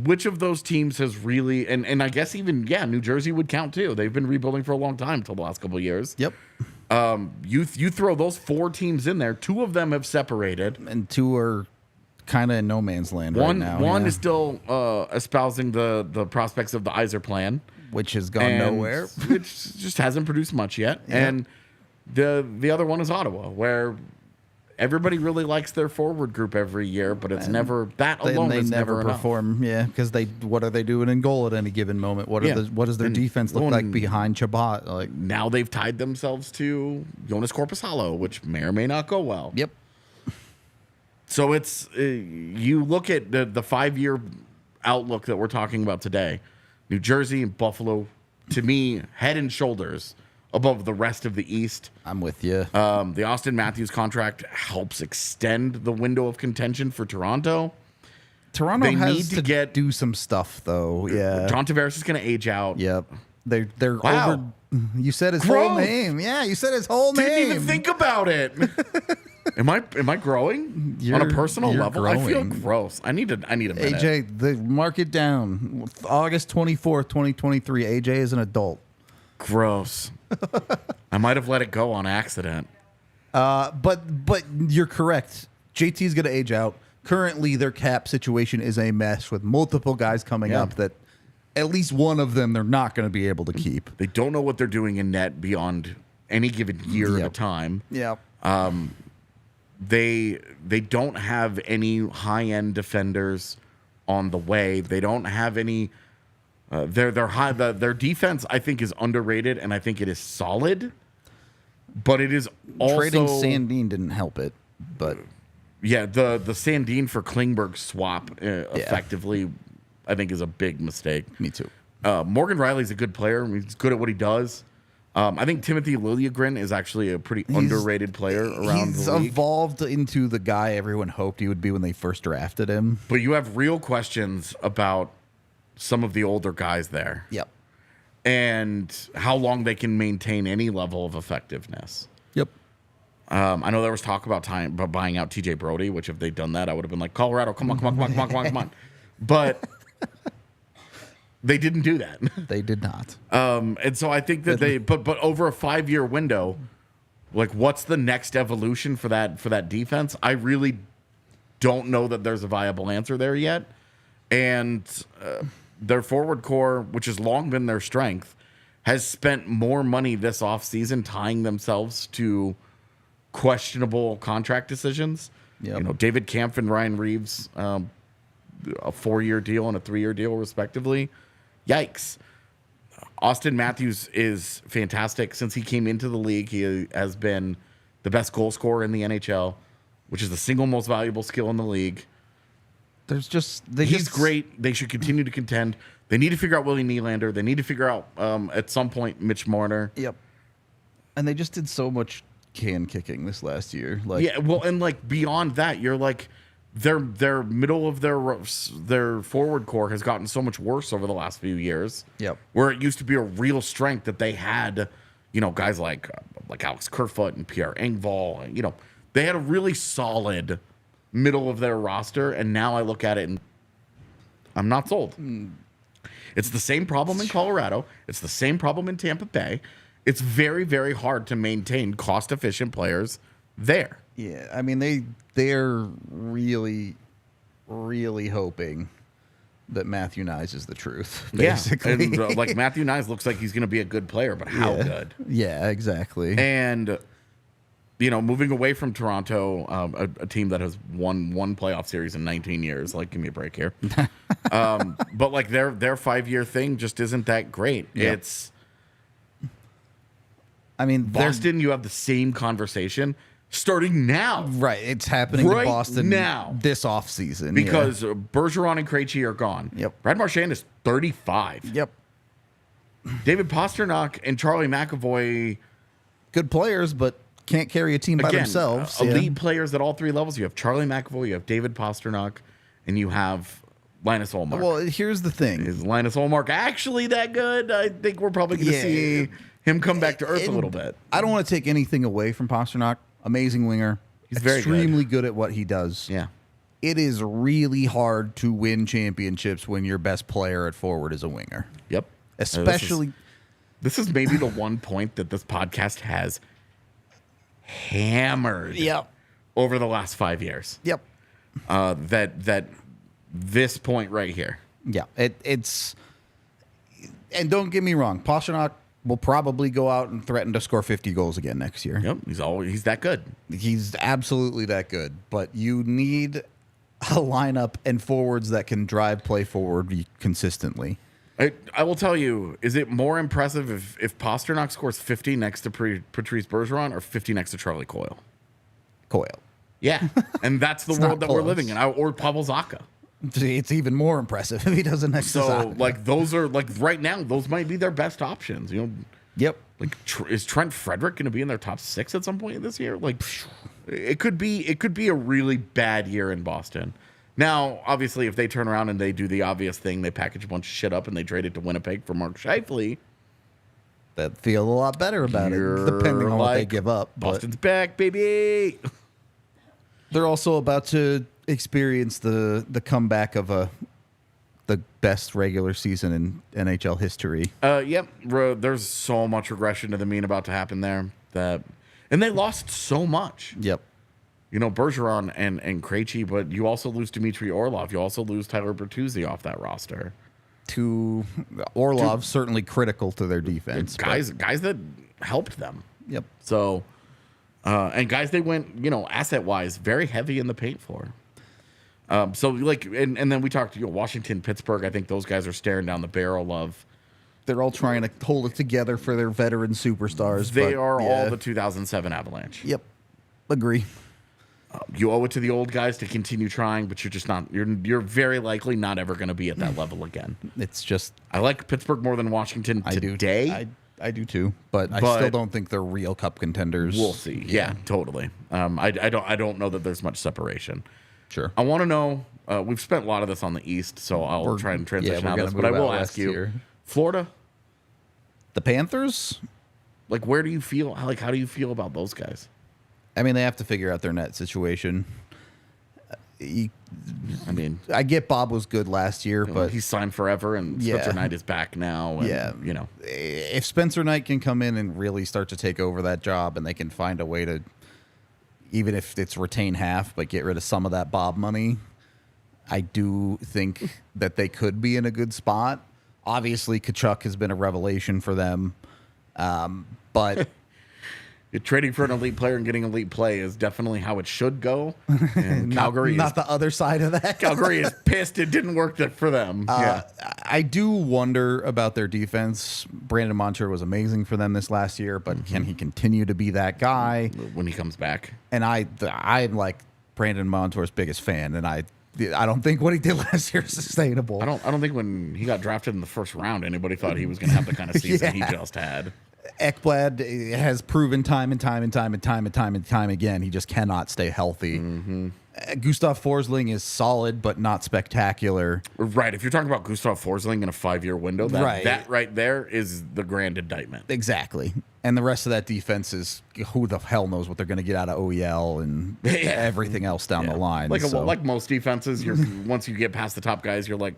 Which of those teams has really, and I guess even, New Jersey would count too. They've been rebuilding for a long time until the last couple of years. Yep. You throw those 4 teams in there. 2 of them have separated. And 2 are kind of in no man's land right now. One is still espousing the prospects of the Iser plan. Which has gone nowhere. Which just hasn't produced much yet. Yeah. And the other one is Ottawa, where everybody really likes their forward group every year, but it's never that alone. They never perform, because what are they doing in goal at any given moment? What does their defense look like behind Chabot? Like now they've tied themselves to Jonas Korpisalo, which may or may not go well. Yep. So it's you look at the 5-year outlook that we're talking about today. New Jersey and Buffalo, to me, head and shoulders above the rest of the East. I'm with you. The Austin Matthews contract helps extend the window of contention for Toronto. Toronto has to do some stuff, though. Yeah. John Tavares is going to age out. Yep. They're over. You said his whole name. Yeah, you said his whole name. Didn't even think about it. Am I growing on a personal level? Growing. I feel gross. I need a minute. AJ, mark it down. August 24th, 2023. AJ is an adult. Gross. I might have let it go on accident. But you're correct. JT's going to age out. Currently, their cap situation is a mess with multiple guys coming up that at least one of them they're not going to be able to keep. They don't know what they're doing in net beyond any given year at a time. Yeah. They don't have any high-end defenders on the way. They don't have any. Their defense, I think, is underrated, and I think it is solid. But it is also trading Sandin didn't help it. But yeah, the Sandin for Klingberg swap effectively, I think, is a big mistake. Me too. Morgan Riley's a good player. He's good at what he does. I think Timothy Liljegren is actually a pretty underrated player around the league. He's evolved into the guy everyone hoped he would be when they first drafted him. But you have real questions about some of the older guys there. Yep. And how long they can maintain any level of effectiveness. Yep. I know there was talk about buying out TJ Brody, which if they'd done that, I would have been like, Colorado, come on. But they didn't do that. They did not. And so I think that but over a 5-year window, like what's the next evolution for that defense? I really don't know that there's a viable answer there yet. And their forward core, which has long been their strength, has spent more money this offseason tying themselves to questionable contract decisions. Yep. David Kampf and Ryan Reeves, a 4-year deal and a 3-year deal, respectively. Yikes. Austin Matthews is fantastic. Since he came into the league, he has been the best goal scorer in the NHL, which is the single most valuable skill in the league. He's great. They should continue to contend. They need to figure out Willie Nylander. They need to figure out at some point Mitch Marner. Yep. And they just did so much can kicking this last year. Like, yeah, well, and like beyond that, you're like their middle of their forward core has gotten so much worse over the last few years. Yep. Where it used to be a real strength that they had, guys like Alex Kerfoot and Pierre Engvall. They had a really solid middle of their roster, and now I look at it and I'm not sold. It's the same problem in Colorado. It's the same problem in Tampa Bay. It's very, very hard to maintain cost-efficient players there. Yeah, I mean, they're really, really hoping that Matthew Nyes is the truth, basically. Yeah, and like Matthew Nyes looks like he's going to be a good player, but how good? Yeah, exactly. And, moving away from Toronto, a team that has won one playoff series in 19 years, like, give me a break here. But like their 5-year thing just isn't that great. Yep. Boston, you have the same conversation starting now. Right. It's happening right to Boston now. This offseason. Because Bergeron and Krejci are gone. Yep. Brad Marchand is 35. Yep. David Pastrnak and Charlie McAvoy. Good players, but can't carry a team by themselves. Elite players at all three levels. You have Charlie McAvoy, you have David Pastrnak, and you have Linus Ullmark. Well, here's the thing. Is Linus Ullmark actually that good? I think we're probably going to see him come back to earth a little bit. I don't want to take anything away from Pastrnak. Amazing winger. He's very extremely good at what he does. Yeah. It is really hard to win championships when your best player at forward is a winger. Yep. Especially. This is maybe the one point that this podcast has hammered over the last 5 years. Yep. That this point right here. Yeah. It's. And don't get me wrong. Pastrnak will probably go out and threaten to score 50 goals again next year. Yep, he's that good. He's absolutely that good. But you need a lineup and forwards that can drive play forward consistently. I will tell you, is it more impressive if Pastrnak scores 50 next to Patrice Bergeron or 50 next to Charlie Coyle? Coyle. Yeah, and that's the world that we're living in. Or Pavel Zacha. It's even more impressive if he does it next to Zacha. So, like, those are, like, right now, those might be their best options, Yep. Like, is Trent Frederick going to be in their top 6 at some point this year? Like, it could be a really bad year in Boston. Now, obviously, if they turn around and they do the obvious thing, they package a bunch of shit up and they trade it to Winnipeg for Mark Scheifele, that feel a lot better about it, depending on what they give up. Boston's back, baby. They're also about to experience the comeback of the best regular season in NHL history. Yep. There's so much regression to the mean about to happen there. And they lost so much. Yep. Bergeron and Krejci, but you also lose Dmitry Orlov. You also lose Tyler Bertuzzi off that roster. Orlov certainly critical to their defense. Guys that helped them. Yep. So, and guys they went, asset-wise, very heavy in the paint for. So, like, and then we talked to Washington, Pittsburgh. I think those guys are staring down the barrel of. They're all trying to hold it together for their veteran superstars. They are all the 2007 Avalanche. Yep. Agree. You owe it to the old guys to continue trying, but you're just not. You're very likely not ever going to be at that level again. It's just. I like Pittsburgh more than Washington today. I do too, but I still don't think they're real cup contenders. We'll see. Yeah, totally. I don't know that there's much separation. Sure. I want to know. We've spent a lot of this on the East, so I'll try and transition out of this. But I will ask you, here. Florida, the Panthers. Like, where do you feel? Like, how do you feel about those guys? I mean, they have to figure out their net situation. I get Bob was good last year, but he's signed forever, and Spencer Knight is back now. And, if Spencer Knight can come in and really start to take over that job, and they can find a way to, even if it's retain half, but get rid of some of that Bob money, I do think that they could be in a good spot. Obviously, Tkachuk has been a revelation for them, but. Trading for an elite player and getting elite play is definitely how it should go. And Calgary not the other side of that. Calgary is pissed it didn't work for them. I do wonder about their defense. Brandon Montour was amazing for them this last year, but can he continue to be that guy when he comes back? And I'm like Brandon Montour's biggest fan, and I don't think what he did last year is sustainable. I don't think when he got drafted in the first round, anybody thought he was going to have the kind of season he just had. Ekblad has proven time and time again he just cannot stay healthy. Gustav Forsling is solid but not spectacular. Right. If you're talking about Gustav Forsling in a 5-year window, that right there is the grand indictment. Exactly. And the rest of that defense is who the hell knows what they're going to get out of OEL and everything else down the line. Like most defenses, once you get past the top guys, you're like,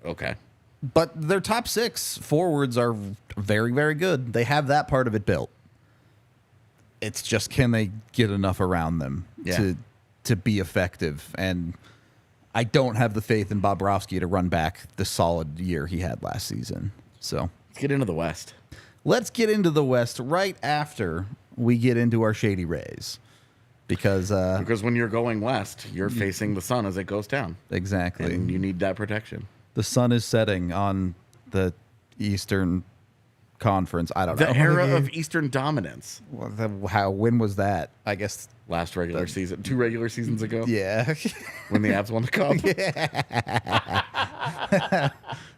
okay. But their top 6 forwards are very, very good. They have that part of it built. It's just, can they get enough around them to be effective? And I don't have the faith in Bobrovsky to run back the solid year he had last season. So let's get into the West. Let's get into the West right after we get into our Shady Rays. Because when you're going west, you're facing the sun as it goes down. Exactly. And you need that protection. The sun is setting on the Eastern Conference. I don't know. The era of Eastern dominance. When was that? I guess last regular season. 2 regular seasons ago. Yeah. When the Avs won the Cup. Yeah.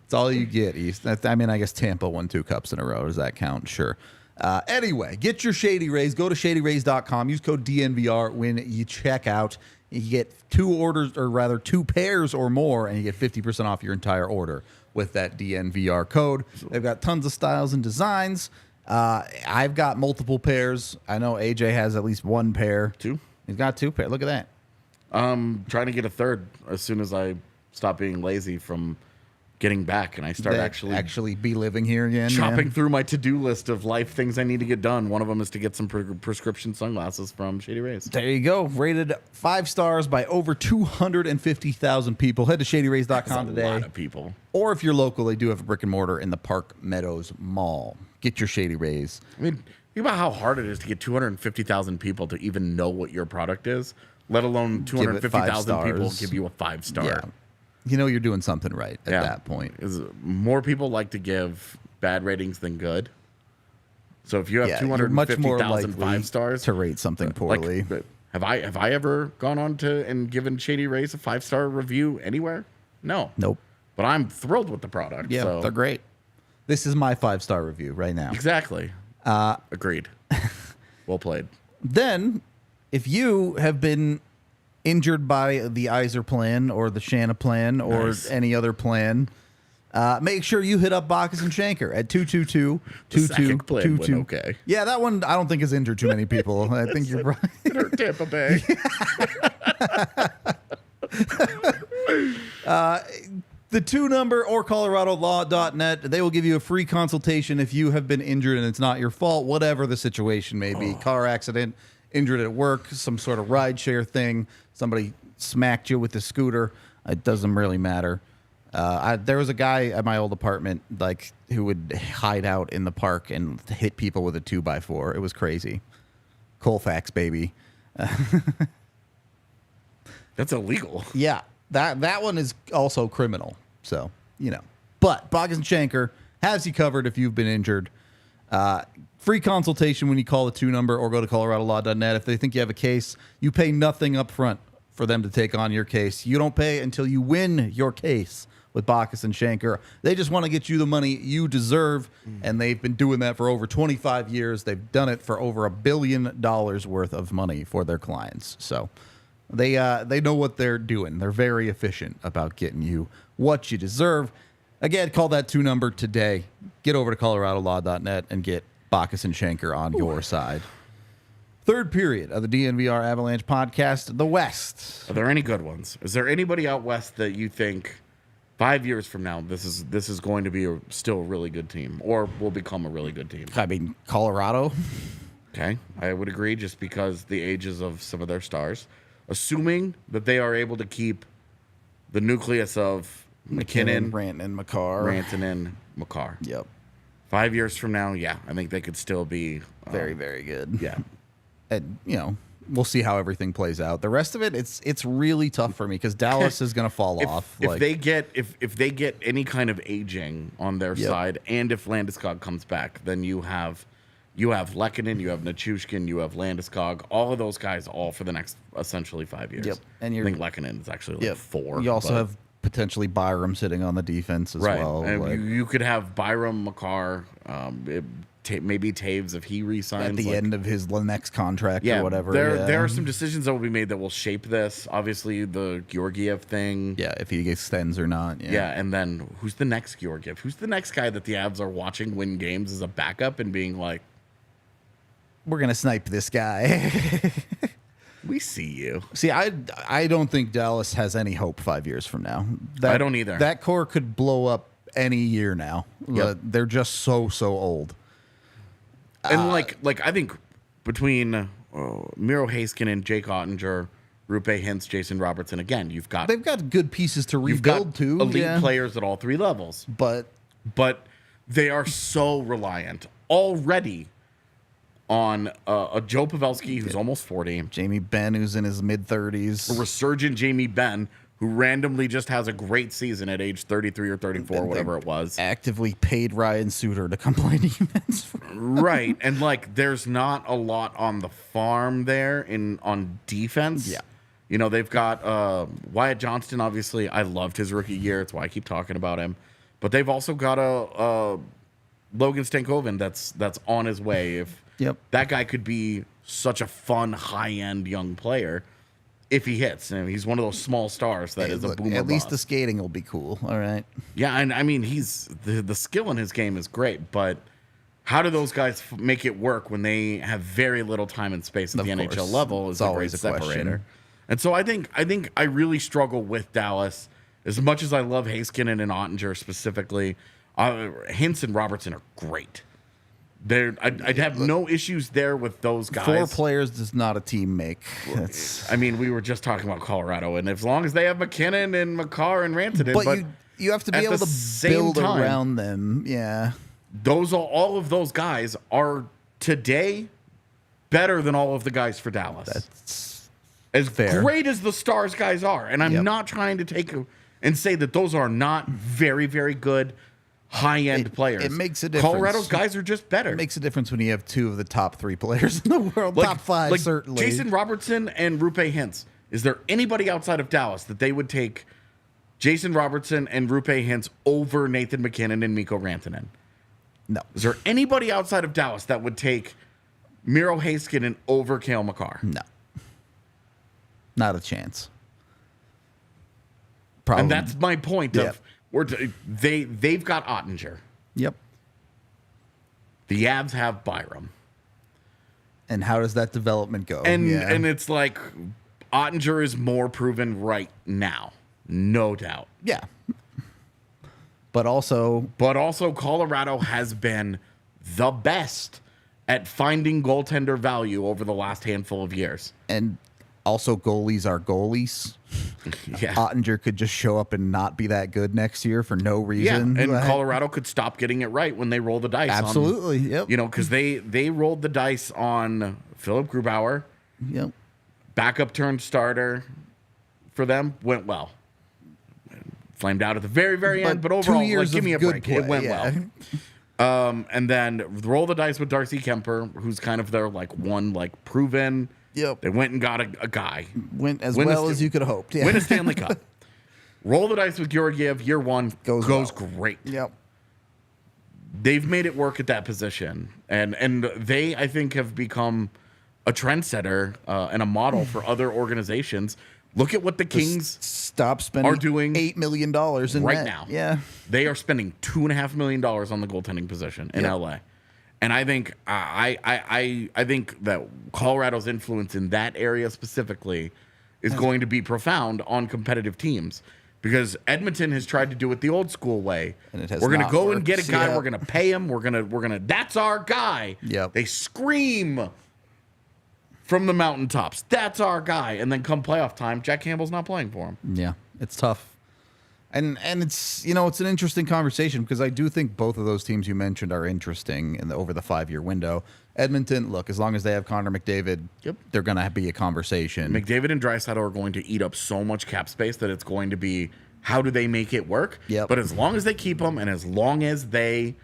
It's all you get, East. I mean, I guess Tampa won 2 cups in a row. Does that count? Sure. Anyway, get your Shady Rays. Go to shadyrays.com. Use code DNVR when you check out. You get 2 pairs or more, and you get 50% off your entire order with that DNVR code. They've got tons of styles and designs. I've got multiple pairs. I know AJ has at least 1 pair. 2? He's got 2 pairs. Look at that. Trying to get a third as soon as I stop being lazy from getting back and I start actually be living here again. Chopping through my to-do list of life things I need to get done. One of them is to get some prescription sunglasses from Shady Rays. There you go. Rated 5 stars by over 250,000 people. Head to shadyrays.com today. A lot of people. Or if you're local, they do have a brick and mortar in the Park Meadows Mall. Get your Shady Rays. I mean, think about how hard it is to get 250,000 people to even know what your product is, let alone 250,000 people give you a 5-star. Yeah. You know you're doing something right at that point. More people like to give bad ratings than good. So if you have 250,000 5 stars to rate something poorly, have I ever gone on to and given Shady Rays a 5-star review anywhere? No. Nope. But I'm thrilled with the product. Yeah, so. They're great. This is my 5-star review right now. Exactly. Agreed. Well played. Then, if you have been injured by the Iser plan or the Shanna plan or any other plan, make sure you hit up Bacchus and Shanker at 222-2222. Okay. Yeah, that one I don't think has injured too many people. I think you're right. It hurt Tampa Bay. The 2 number or coloradolaw.net. They will give you a free consultation if you have been injured and it's not your fault, whatever the situation may be. Car accident, injured at work, some sort of rideshare thing, somebody smacked you with a scooter. It doesn't really matter. There was a guy at my old apartment who would hide out in the park and hit people with a 2x4. It was crazy. Colfax, baby. That's illegal. Yeah. That one is also criminal. So, But Bacchus and Shanker has you covered if you've been injured. Free consultation when you call the 2 number or go to coloradolaw.net. If they think you have a case, you pay nothing up front for them to take on your case. You don't pay until you win your case with Bacchus and Shanker. They just want to get you the money you deserve, and they've been doing that for over 25 years. They've done it for over $1 billion worth of money for their clients. So they know what they're doing. They're very efficient about getting you what you deserve. Again, call that 2 number today. Get over to coloradolaw.net and get Bacchus and Shanker on your side. Third period of the DNVR Avalanche podcast, the West. Are there any good ones? Is there anybody out west that you think 5 years from now this is going to be still a really good team or will become a really good team? I mean, Colorado. Okay, I would agree just because the ages of some of their stars. Assuming that they are able to keep the nucleus of McKinnon, Rantanen, Makar. Yep. 5 years from now, I think they could still be very, very good. Yeah. And, we'll see how everything plays out. The rest of it, it's really tough for me because Dallas is going to fall off. If they get any kind of aging on their side, and if Landeskog comes back, then you have Lehkonen, you have Nichushkin, you have Landeskog, all of those guys, all for the next essentially 5 years. Yep. And I think Lehkonen is actually 4. You also have potentially Byram sitting on the defense as well. And you could have Byram, Makar, maybe Taves if he resigns at the end of his next contract or whatever. There are some decisions that will be made that will shape this. Obviously, the Georgiev thing. Yeah, if he extends or not. Yeah, and then who's the next Georgiev? Who's the next guy that the Avs are watching win games as a backup and being like, we're going to snipe this guy. we see you. See, I don't think Dallas has any hope 5 years from now. I don't either. That core could blow up any year now. Yep. They're just so old. And like I think between Miro Heiskanen, Jake Ottinger, Rupe Hintz, Jason Robertson, again, they've got good pieces to rebuild too. Elite players at all three levels. But they are so reliant already on a Joe Pavelski who's almost 40. Jamie Benn, who's in his mid-30s. A resurgent Jamie Benn, who randomly just has a great season at age 33 or 34, whatever it was. Actively paid Ryan Suter to come play defense. Right. And, like, there's not a lot on the farm there on defense. Yeah. You know, they've got Wyatt Johnston, obviously. I loved his rookie year. It's why I keep talking about him. But they've also got a Logan Stankoven that's on his way. If that guy could be such a fun, high-end young player if he hits. And he's one of those small stars that is a boomer At least bust. the skating will be cool. All right. Yeah, and I mean, he's the skill in his game is great, but how do those guys make it work when they have very little time and space at the NHL level is a great separator. And so I think I really struggle with Dallas. As much as I love Heiskanen and Ottinger specifically, Hintz and Robertson are great. I'd have no issues there with those guys. 4 players does not a team make. I mean, we were just talking about Colorado, and as long as they have McKinnon and Makar and Rantanen, but you have to be able to build around them. Yeah, all of those guys are today better than all of the guys for Dallas. That's as fair. Great as the Stars guys are, and I'm not trying to take and say that those are not very, very good high-end players. It makes a difference. Colorado's guys are just better. It makes a difference when you have 2 of the top 3 players in the world, top 5 certainly. Jason Robertson and Rupe Hintz. Is there anybody outside of Dallas that they would take Jason Robertson and Rupe Hintz over Nathan McKinnon and Mikko Rantanen? No. Is there anybody outside of Dallas that would take Miro Heiskanen over Cale Makar? No. Not a chance. Probably. And that's my point of they've got Ottinger. Yep. The Avs have Byram. And how does that development go? And it's like Ottinger is more proven right now. No doubt. Yeah. But also Colorado has been the best at finding goaltender value over the last handful of years. And also goalies are goalies. Yeah. Ottinger could just show up and not be that good next year for no reason. Yeah, and Colorado could stop getting it right when they roll the dice. Absolutely, yep. You know, because they rolled the dice on Philip Grubauer. Yep. Backup turned starter for them. Went well. Flamed out at the very, very end, but overall, 2 years give me a break. Play, it went well. And then roll the dice with Darcy Kemper, who's kind of their proven. Yep. They went and got a guy. Went as well as you could have hoped. Yeah. Win a Stanley Cup. Roll the dice with Georgiev. Year 1 goes great. Yep. They've made it work at that position. And they, I think, have become a trendsetter and a model for other organizations. Look at what the Kings stop spending are doing $8 million in right net. now. Yeah. They are spending $2.5 million on the goaltending position in LA. And I think I think that Colorado's influence in that area specifically is going to be profound on competitive teams, because Edmonton has tried to do it the old school way. And it has we're going to not go worked. and get a guy. Yeah. We're going to pay him. We're gonna. That's our guy. Yep. They scream from the mountaintops, that's our guy. And then come playoff time, Jack Campbell's not playing for him. Yeah, it's tough. And it's, it's an interesting conversation, because I do think both of those teams you mentioned are interesting over the 5-year window. Edmonton, look, as long as they have Connor McDavid, they're going to be a conversation. McDavid and Draisaitl are going to eat up so much cap space that it's going to be, how do they make it work? Yep. But as long as they keep them, and as long as they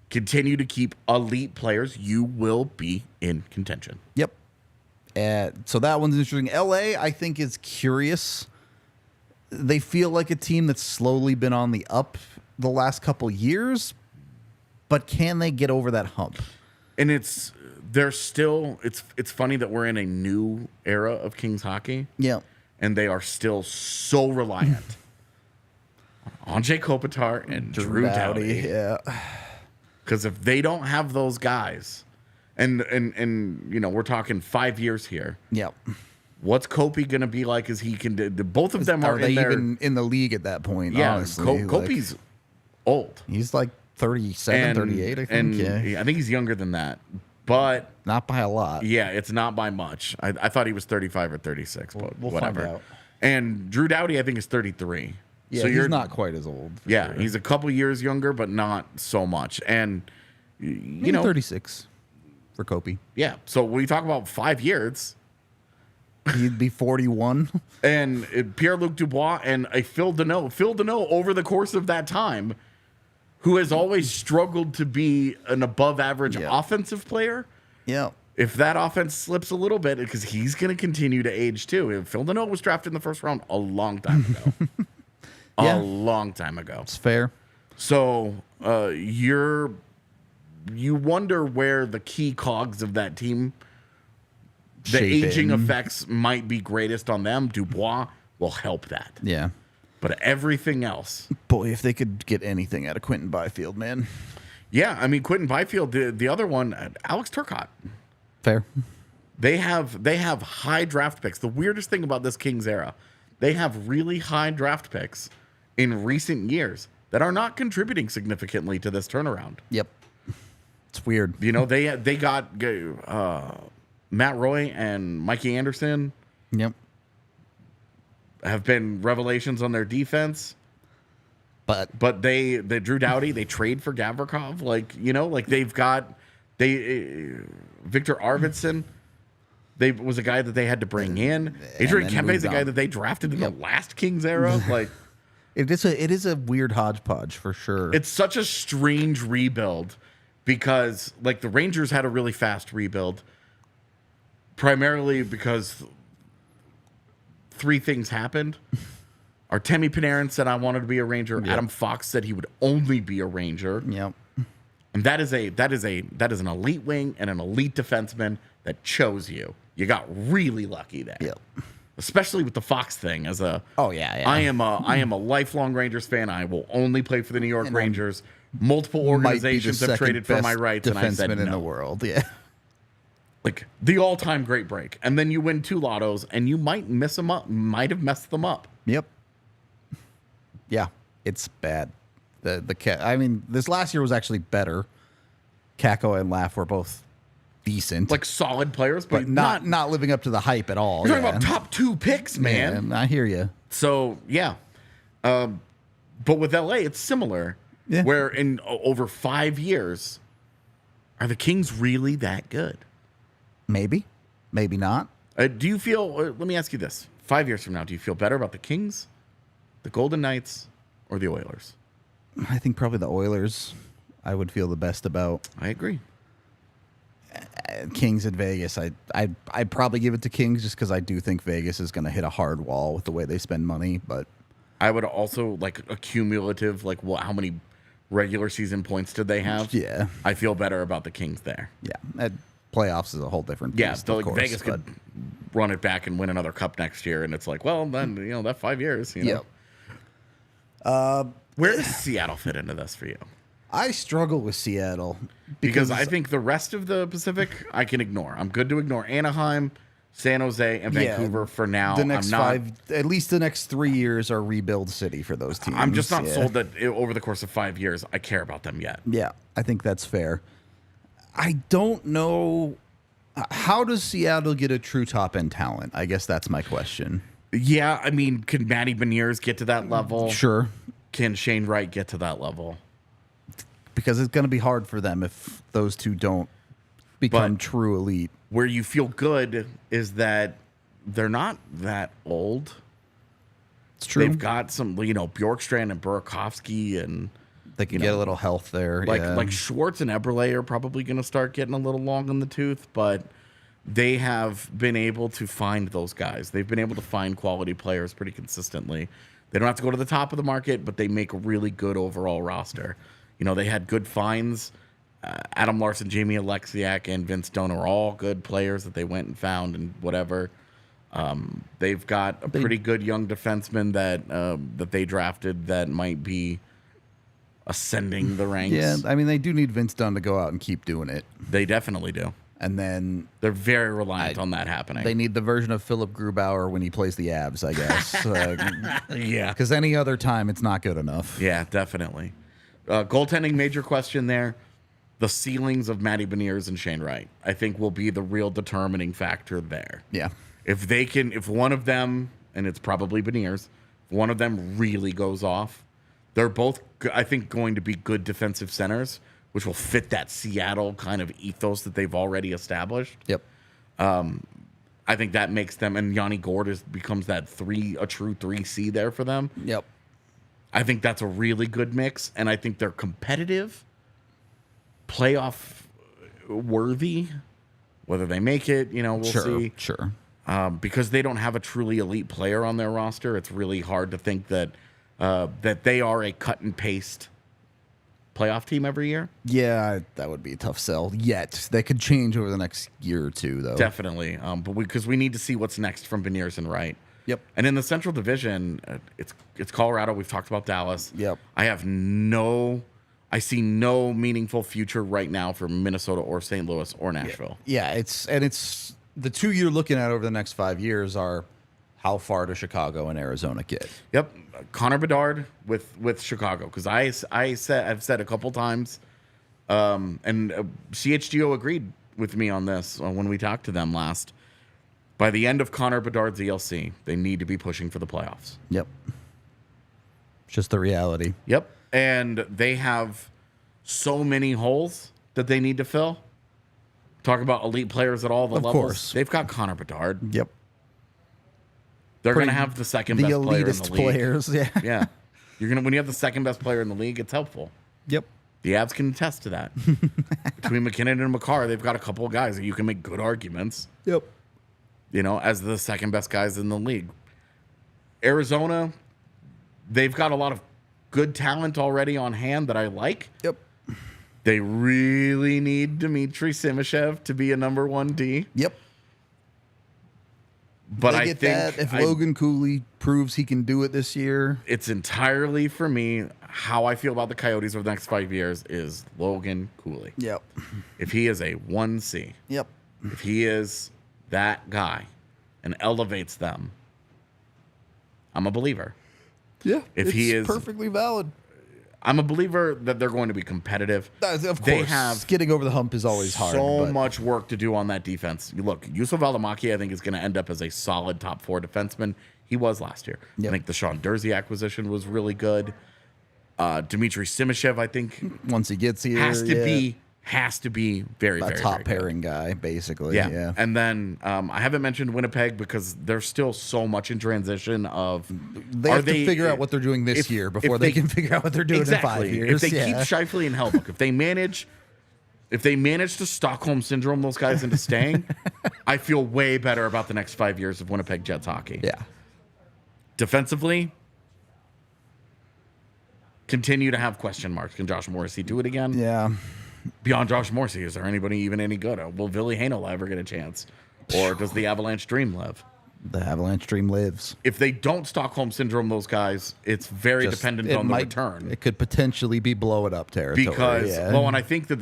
continue to keep elite players, you will be in contention. Yep. So that one's interesting. LA, I think, is curious. They feel like a team that's slowly been on the up the last couple years, but can they get over that hump? And it's funny that we're in a new era of Kings hockey. Yeah. And they are still so reliant on Jay Kopitar and Drew Doughty. Yeah. Because if they don't have those guys, and we're talking 5 years here. Yep. What's Kopi going to be like as he can do? Both of them are they in there. even in the league at that point? Yeah, honestly. Kopi's old. He's like 37, 38, I think. And I think he's younger than that. But not by a lot. Yeah, it's not by much. I thought he was 35 or 36, but we'll whatever. find out. And Drew Doughty, I think, is 33. Yeah, so he's not quite as old. Yeah, sure. he's a couple years younger, but not so much. And, Maybe 36 for Kopi. Yeah, so when you talk about 5 years... He'd be 41. And Pierre-Luc Dubois and a Phil Deneau. Phil Deneau, over the course of that time, who has always struggled to be an above-average offensive player. Yeah. If that offense slips a little bit, because he's going to continue to age too. Phil Deneau was drafted in the first round a long time ago. A long time ago. It's fair. So you wonder where the key cogs of that team... The aging effects might be greatest on them. Dubois will help that. Yeah. But everything else. Boy, if they could get anything out of Quentin Byfield, man. Yeah, I mean, Quentin Byfield, the other one, Alex Turcotte. Fair. They have high draft picks. The weirdest thing about this Kings era, they have really high draft picks in recent years that are not contributing significantly to this turnaround. Yep. It's weird. They got... Matt Roy and Mikey Anderson have been revelations on their defense. But they Drew Doughty, they trade for Gavrikov. They've got Victor Arvidsson. They was a guy that they had to bring in. Adrian Kempe is a guy that they drafted in the last Kings era. It is a weird hodgepodge for sure. It's such a strange rebuild because the Rangers had a really fast rebuild. Primarily because 3 things happened. Artemi Panarin said, I wanted to be a Ranger. Yep. Adam Fox said he would only be a Ranger. Yep. And that is an elite wing and an elite defenseman that chose you. You got really lucky there. Yep. Especially with the Fox thing I am a lifelong Rangers fan. I will only play for the New York Rangers. Multiple organizations have traded for my rights, and I said no. in the world. Yeah. The all-time great break. And then you win 2 lottos, and you might mess them up. Might have messed them up. Yep. Yeah, it's bad. This last year was actually better. Kako and Laff were both decent. Solid players, but not living up to the hype at all. You're talking about top 2 picks, man. I hear you. So, yeah. But with LA, it's similar. Yeah. Where in over 5 years, are the Kings really that good? Maybe. Maybe not. Do you feel... let me ask you this. 5 years from now, do you feel better about the Kings, the Golden Knights, or the Oilers? I think probably the Oilers I would feel the best about. I agree. Kings at Vegas. I'd probably give it to Kings just because I do think Vegas is going to hit a hard wall with the way they spend money. But I would also a cumulative, how many regular season points did they have? Yeah. I feel better about the Kings there. Yeah. Playoffs is a whole different beast, of course, Vegas could run it back and win another cup next year, and it's then that 5 years. Yep. Where does Seattle fit into this for you? I struggle with Seattle because I think the rest of the Pacific I can ignore. I'm good to ignore Anaheim, San Jose, and Vancouver for now. The next at least the next 3 years are rebuild city for those teams. I'm just not sold that over the course of 5 years I care about them yet. Yeah, I think that's fair. I don't know. How does Seattle get a true top-end talent? I guess that's my question. Yeah, I mean, can Matty Beniers get to that level? Sure. Can Shane Wright get to that level? Because it's going to be hard for them if those two don't become true elite. Where you feel good is that they're not that old. It's true. They've got some, Bjorkstrand and Burakovsky and... They can get a little health there. Like Schwartz and Eberle are probably going to start getting a little long in the tooth, but they have been able to find those guys. They've been able to find quality players pretty consistently. They don't have to go to the top of the market, but they make a really good overall roster. They had good finds Adam Larson, Jamie Alexiak, and Vince Stone are all good players that they went and found and whatever. They've got a pretty good young defenseman that they drafted that might be ascending the ranks. Yeah, I mean, they do need Vince Dunn to go out and keep doing it. They definitely do. And then they're very reliant on that happening. They need the version of Philip Grubauer when he plays the Avs, I guess. Yeah. Because any other time, it's not good enough. Yeah, definitely. Goaltending, major question there. The ceilings of Matty Beniers and Shane Wright, I think, will be the real determining factor there. Yeah. If one of them, and it's probably Beniers, if one of them really goes off, they're both, I think, going to be good defensive centers, which will fit that Seattle kind of ethos that they've already established. Yep. I think that makes them, and Yanni Gourde becomes a true 3C there for them. Yep. I think that's a really good mix, and I think they're competitive, playoff worthy. Whether they make it, we'll see. Sure. Because they don't have a truly elite player on their roster, it's really hard to think that they are a cut and paste playoff team every year. Yeah, that would be a tough sell. Yet that could change over the next year or two, though. Definitely, but because we need to see what's next from Beniers and Wright. Yep. And in the Central Division, it's Colorado. We've talked about Dallas. Yep. I see no meaningful future right now for Minnesota or St. Louis or Nashville. Yeah, it's the two you're looking at over the next 5 years are how far do Chicago and Arizona get? Yep, Connor Bedard with Chicago, because I've said a couple times, and CHGO agreed with me on this when we talked to them last. By the end of Connor Bedard's ELC, they need to be pushing for the playoffs. Yep, it's just the reality. Yep, and they have so many holes that they need to fill. Talk about elite players at all the levels. Course. They've got Connor Bedard. Yep. They're going to have the second best player in the league. Players, yeah. Yeah. When you have the second best player in the league, it's helpful. Yep. The Avs can attest to that. Between McKinnon and Makar, they've got a couple of guys that you can make good arguments. Yep. As the second best guys in the league. Arizona, they've got a lot of good talent already on hand that I like. Yep. They really need Dmitry Simashev to be a number 1D. Yep. But I think that if Logan Cooley proves he can do it this year, it's entirely for me how I feel about the Coyotes over the next 5 years is Logan Cooley. Yep. If he is a 1C, yep. If he is that guy and elevates them, I'm a believer. Yeah. If he is perfectly valid. I'm a believer that they're going to be competitive. Of course. They have getting over the hump is always hard. So much work to do on that defense. Look, Yusuf Alamaki, I think, is going to end up as a solid top 4 defenseman. He was last year. Yep. I think the Sean Dursey acquisition was really good. Dmitry Simashev, I think, once he gets here, has to be very, very top very pairing guy, basically. Yeah. And then I haven't mentioned Winnipeg because there's still so much in transition of they have to figure out what they're doing this year before they can figure out what they're doing in 5 years. If they keep Scheifele and Hellbuck, if they manage to Stockholm syndrome those guys into staying, I feel way better about the next 5 years of Winnipeg Jets hockey. Yeah. Defensively, continue to have question marks. Can Josh Morrissey do it again? Yeah. Beyond Josh Morrissey, is there anybody even any good? Will Ville Heinola ever get a chance? Or does the Avalanche dream live? The Avalanche dream lives. If they don't Stockholm syndrome those guys, it's very dependent on the return. It could potentially be blow it up territory. Because, and I think that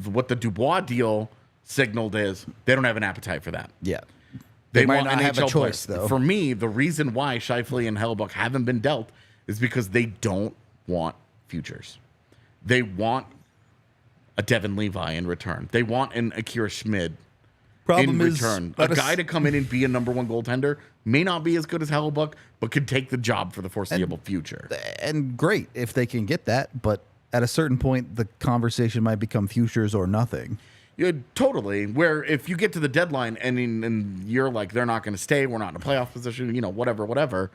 what the Dubois deal signaled is they don't have an appetite for that. Yeah. They might want not NHL have a choice, players. though. For me, the reason why Scheifele and Hellbuck haven't been dealt is because they don't want futures. They want a Devin Levi in return. They want an Akira Schmid in return. A guy to come in and be a number 1 goaltender may not be as good as Hellbuck, but could take the job for the foreseeable future. And great if they can get that, but at a certain point, the conversation might become futures or nothing. Yeah, totally. Where if you get to the deadline and you're like, they're not going to stay, we're not in a playoff position, whatever.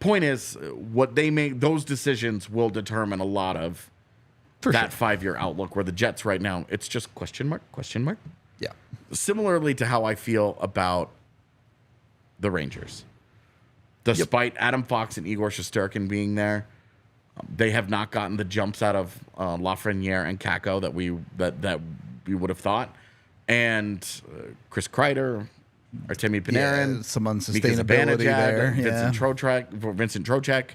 Point is, what they make, those decisions will determine a lot of that 5-year outlook. Where the Jets right now, it's just question mark. Yeah. Similarly to how I feel about the Rangers, despite Adam Fox and Igor Shesterkin being there, They have not gotten the jumps out of Lafreniere and Kakko that we would have thought. And Chris Kreider, Artemi Panarin, some Mika unsustainability there. Vincent Trocheck.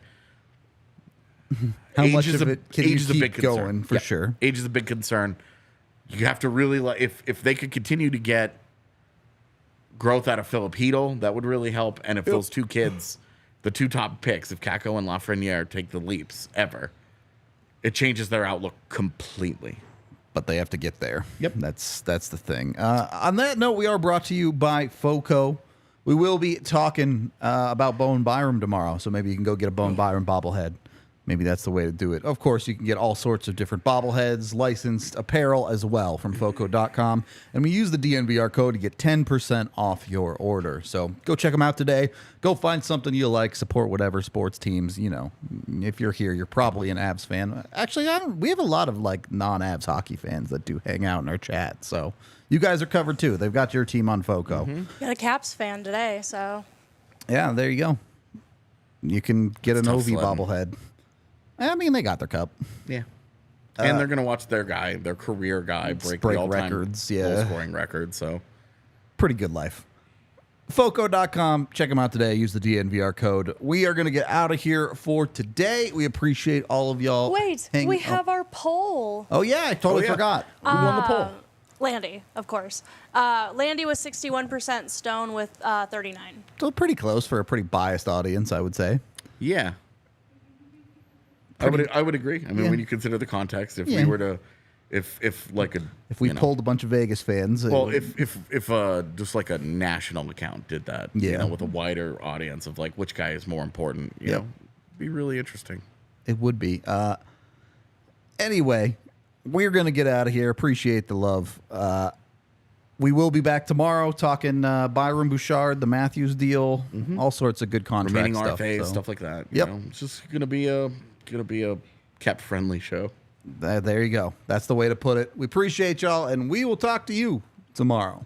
How much is of it can you keep going, for sure? Age is a big concern. You have to really, if they could continue to get growth out of Philip Hedl, that would really help. And if those two kids, the two top picks, if Kakko and Lafreniere take the leaps ever, it changes their outlook completely. But they have to get there. Yep. That's the thing. On that note, we are brought to you by FOCO. We will be talking about Bowen Byram tomorrow, so maybe you can go get a Bowen Byram bobblehead. Maybe that's the way to do it. Of course, you can get all sorts of different bobbleheads, licensed apparel as well from FOCO.com. And we use the DNVR code to get 10% off your order. So go check them out today. Go find something you like. Support whatever sports teams. You know, if you're here, you're probably an Avs fan. Actually, we have a lot of like non-Avs hockey fans that do hang out in our chat. So you guys are covered too. They've got your team on FOCO. Got a Caps fan today, so. Yeah, there you go. You can get an OV bobblehead. I mean, they got their cup. Yeah. And they're going to watch their career guy, break the all-time records, goal-scoring record. So, pretty good life. FOCO.com. Check them out today. Use the DNVR code. We are going to get out of here for today. We appreciate all of y'all. Wait, we have our poll. Oh, yeah. I totally forgot. Who won the poll? Landy, of course. Landy was 61%, Stone with 39. So pretty close for a pretty biased audience, I would say. Yeah. I would agree. I mean, when you consider the context, if we were to, if we pulled a bunch of Vegas fans, if just like a national account did that, with a wider audience of like which guy is more important, you know, be really interesting. It would be. Anyway, we're gonna get out of here. Appreciate the love. We will be back tomorrow talking Byron Bouchard, the Matthews deal, all sorts of good contract remaining stuff. RFAs, stuff like that. Yep. It's just gonna be a cap-friendly show. There you go. That's the way to put it. We appreciate y'all, and we will talk to you tomorrow.